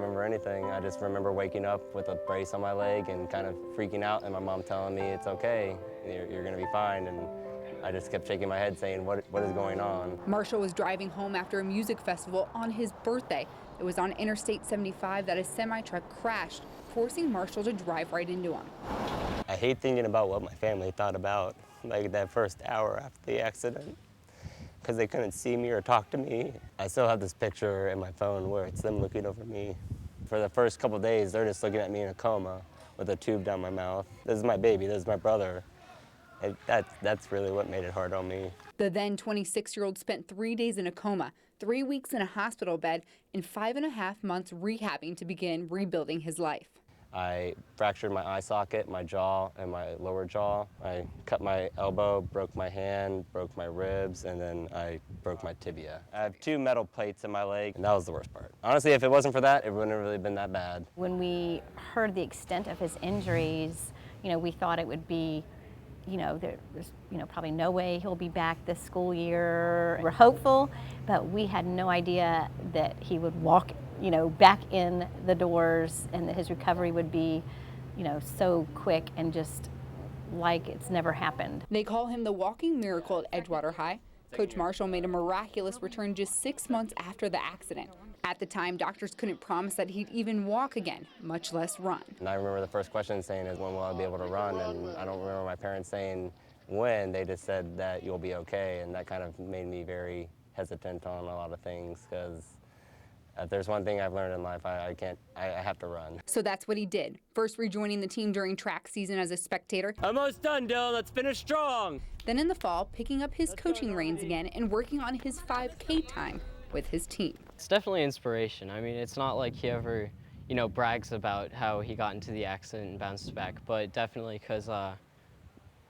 remember anything. I just remember waking up with a brace on my leg and kind of freaking out, and my mom telling me it's okay, you're going to be fine. And I just kept shaking my head saying, what is going on? Marshall was driving home after a music festival on his birthday. It was on Interstate 75 that a semi-truck crashed, forcing Marshall to drive right into him. I hate thinking about what my family thought about, like that first hour after the accident, because they couldn't see me or talk to me. I still have this picture in my phone where it's them looking over me. For the first couple of days, they're just looking at me in a coma with a tube down my mouth. This is my baby, this is my brother. That's really what made it hard on me. The then 26-year-old spent 3 days in a coma, 3 weeks in a hospital bed, and 5.5 months rehabbing to begin rebuilding his life. I fractured my eye socket, my jaw, and my lower jaw. I cut my elbow, broke my hand, broke my ribs, and then I broke my tibia. I have 2 metal plates in my leg, and that was the worst part. Honestly, if it wasn't for that, it wouldn't have really been that bad. When we heard the extent of his injuries, we thought it would be, there's probably no way he'll be back this school year. We're hopeful, but we had no idea that he would walk back in the doors and that his recovery would be, so quick and just like it's never happened. They call him the walking miracle at Edgewater High. Coach Marshall made a miraculous return just 6 months after the accident. At the time, doctors couldn't promise that he'd even walk again, much less run. And I remember the first question saying is, when will I be able to run? And I don't remember my parents saying when. They just said that you'll be okay, and that kind of made me very hesitant on a lot of things, because if there's one thing I've learned in life, I have to run. So that's what he did. First rejoining the team during track season as a spectator. Almost done, Dylan. Let's finish strong. Then in the fall, picking up his coaching reins again and working on his 5K time with his team. It's definitely inspiration. I mean, it's not like he ever, brags about how he got into the accident and bounced back, but definitely because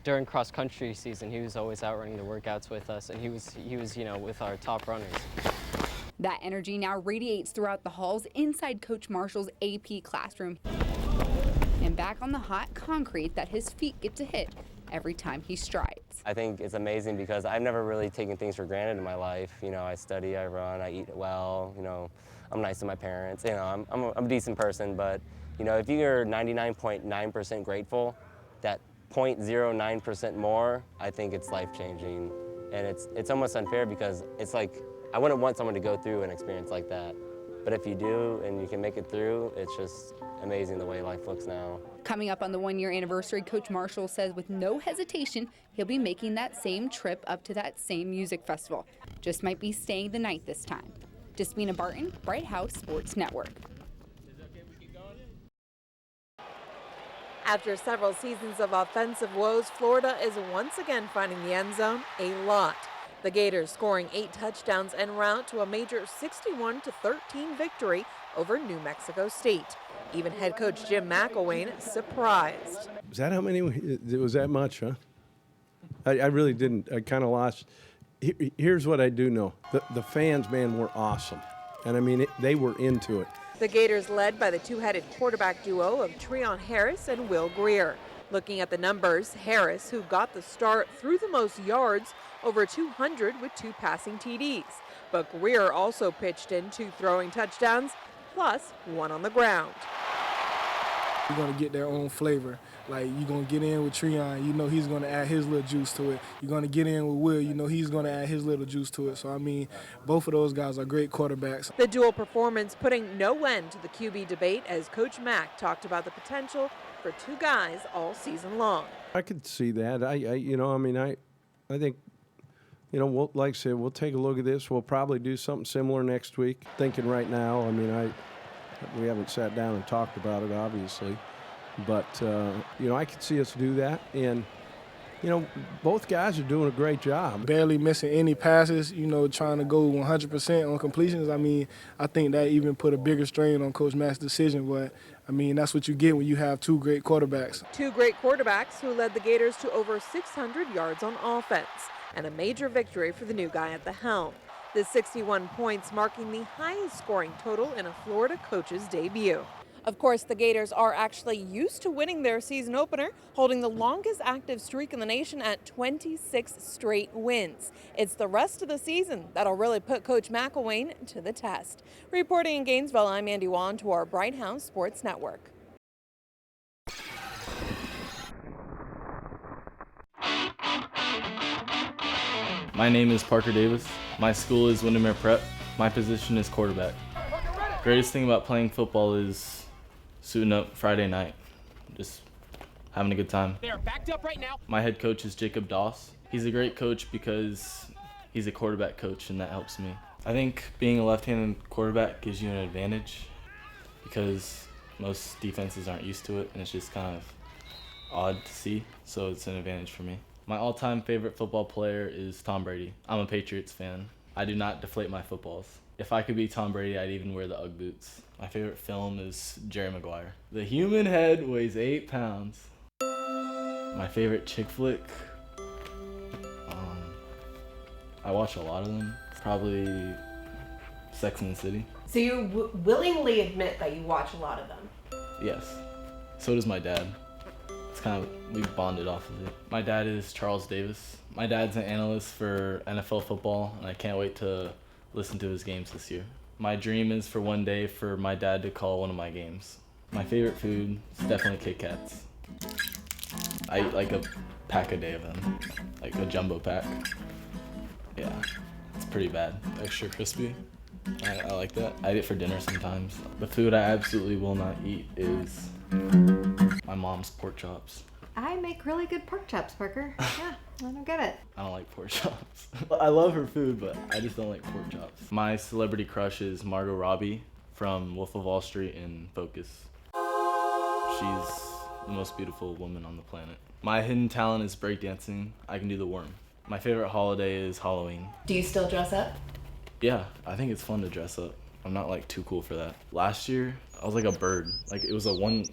during cross-country season, he was always out running the workouts with us, and he was, with our top runners. That energy now radiates throughout the halls inside Coach Marshall's AP classroom and back on the hot concrete that his feet get to hit every time he strides. I think it's amazing because I've never really taken things for granted in my life. I study, I run, I eat well, I'm nice to my parents. I'm a decent person, but, if you're 99.9% grateful, that 0.09% more, I think it's life-changing. And it's almost unfair because it's like, I wouldn't want someone to go through an experience like that. But if you do and you can make it through, it's just amazing the way life looks now. Coming up on the 1-year anniversary, Coach Marshall says with no hesitation, he'll be making that same trip up to that same music festival. Just might be staying the night this time. Jasmina Barton, Bright House Sports Network. After several seasons of offensive woes, Florida is once again finding the end zone a lot. The Gators scoring 8 touchdowns en route to a major 61-13 victory over New Mexico State. Even head coach Jim McElwain surprised. Was that how many? It was that much, huh? I really didn't. I kind of lost. Here's what I do know. The fans, man, were awesome. And, I mean, they were into it. The Gators led by the two-headed quarterback duo of Treon Harris and Will Greer. Looking at the numbers, Harris, who got the start, threw the most yards, over 200 with 2 passing TDs. But Greer also pitched in 2 throwing touchdowns, plus 1 on the ground. You're going to get their own flavor. Like, you're going to get in with Treon, he's going to add his little juice to it. You're going to get in with Will, he's going to add his little juice to it. So, I mean, both of those guys are great quarterbacks. The dual performance putting no end to the QB debate as Coach Mack talked about the potential for 2 guys all season long. I could see that. I think, like I said, we'll take a look at this. We'll probably do something similar next week. Thinking right now, we haven't sat down and talked about it, obviously. But, I could see us do that. And, both guys are doing a great job. Barely missing any passes, trying to go 100% on completions. I think that even put a bigger strain on Coach Mack's decision. But, that's what you get when you have 2 great quarterbacks. 2 great quarterbacks who led the Gators to over 600 yards on offense, and a major victory for the new guy at the helm. The 61 points marking the highest scoring total in a Florida coach's debut. Of course, the Gators are actually used to winning their season opener, holding the longest active streak in the nation at 26 straight wins. It's the rest of the season that'll really put Coach McElwain to the test. Reporting in Gainesville, I'm Andy Wan to our Bright House Sports Network. My name is Parker Davis. My school is Windermere Prep. My position is quarterback. Greatest thing about playing football is suiting up Friday night, just having a good time. They are backed up right now. My head coach is Jacob Doss. He's a great coach because he's a quarterback coach, and that helps me. I think being a left-handed quarterback gives you an advantage because most defenses aren't used to it, and it's just kind of odd to see, so it's an advantage for me. My all-time favorite football player is Tom Brady. I'm a Patriots fan. I do not deflate my footballs. If I could be Tom Brady, I'd even wear the Ugg boots. My favorite film is Jerry Maguire. The human head weighs 8 pounds. My favorite chick flick? I watch a lot of them. Probably Sex and the City. So you willingly admit that you watch a lot of them? Yes. So does my dad. It's kind of, we bonded off of it. My dad is Charles Davis. My dad's an analyst for NFL football, and I can't wait to listen to his games this year. My dream is for one day for my dad to call one of my games. My favorite food is definitely Kit Kats. I eat like a pack a day of them, like a jumbo pack. Yeah, it's pretty bad. Extra crispy. I like that. I eat it for dinner sometimes. The food I absolutely will not eat is my mom's pork chops. I make really good pork chops, Parker. Yeah, I don't get it. I don't like pork chops. I love her food, but I just don't like pork chops. My celebrity crush is Margot Robbie from Wolf of Wall Street and Focus. She's the most beautiful woman on the planet. My hidden talent is breakdancing. I can do the worm. My favorite holiday is Halloween. Do you still dress up? Yeah, I think it's fun to dress up. I'm not like too cool for that. Last year, I was like a bird. Like it was a one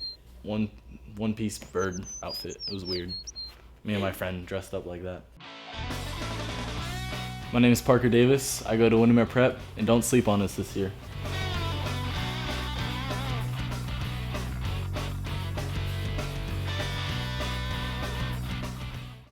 piece bird outfit. It was weird. Me and my friend dressed up like that. My name is Parker Davis. I go to Windermere Prep, and don't sleep on us this year.